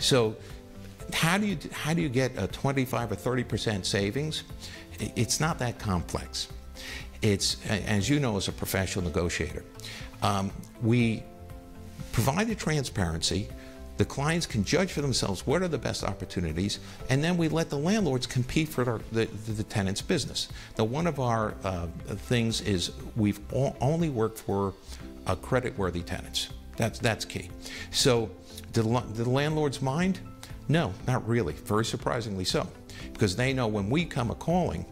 So how do you get a 25 or 30% savings? It's not that complex. It's, as you know, as a professional negotiator, we provide the transparency. The clients can judge for themselves what are the best opportunities, and then we let the landlords compete for the tenant's business. Now, one of our things is we've only worked for credit-worthy tenants. That's key. So, did the landlords mind? No, not really. Very surprisingly so, because they know when we come a-calling,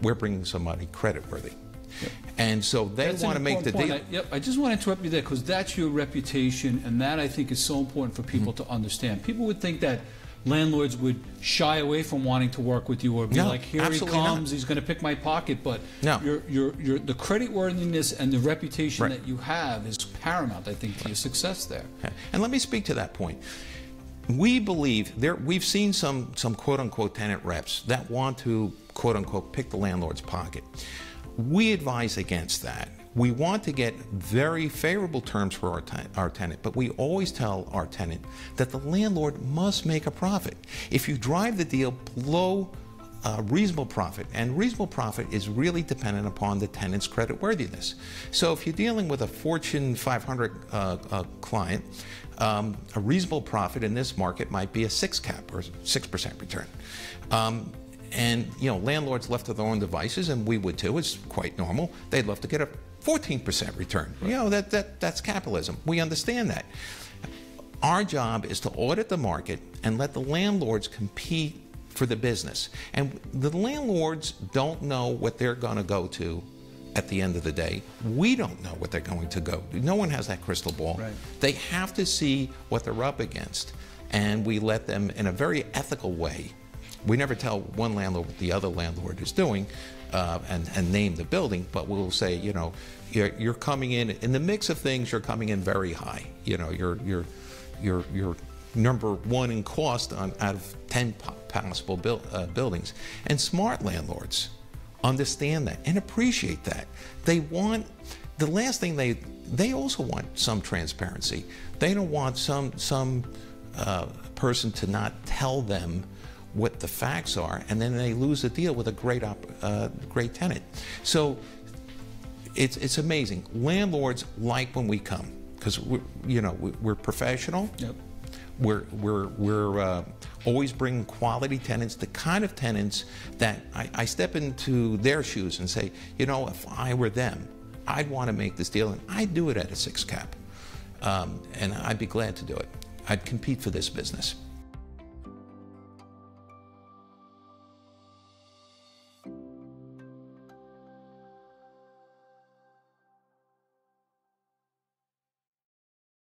we're bringing somebody credit-worthy. Yep. And so they want to make the deal. I just want to interrupt you there, because that's your reputation, and that I think is so important for people to understand. People would think that landlords would shy away from wanting to work with you, or be like, here he comes, he's going to pick my pocket. But the creditworthiness and the reputation that you have is paramount, I think, to your success there. Okay. And let me speak to that point. We believe we've seen some quote-unquote tenant reps that want to quote-unquote pick the landlord's pocket. We advise against that. We want to get very favorable terms for our tenant, but we always tell our tenant that the landlord must make a profit. If you drive the deal below reasonable profit, and reasonable profit is really dependent upon the tenant's creditworthiness. So if you're dealing with a Fortune 500 client, a reasonable profit in this market might be a 6 cap or 6% return. And you know, landlords left to their own devices, and we would too, it's quite normal, they'd love to get a 14% return. Right. You know, that's capitalism. We understand that. Our job is to audit the market and let the landlords compete for the business. And the landlords don't know what they're going to go to at the end of the day. We don't know what they're going to go to. No one has that crystal ball. Right. They have to see what they're up against, and we let them, in a very ethical way. We never tell one landlord what the other landlord is doing and name the building, but we'll say, you know, you're coming in the mix of things, you're coming in very high. You know, you're number one in cost out of 10 possible buildings. And smart landlords understand that and appreciate that. They want, the last thing they also want some transparency. They don't want some person to not tell them what the facts are, and then they lose the deal with a great tenant. So it's amazing. Landlords like when we come, because we're professional. Yep. We're always bringing quality tenants, the kind of tenants that I step into their shoes and say, you know, if I were them, I'd want to make this deal, and I'd do it at a 6 cap, and I'd be glad to do it. I'd compete for this business.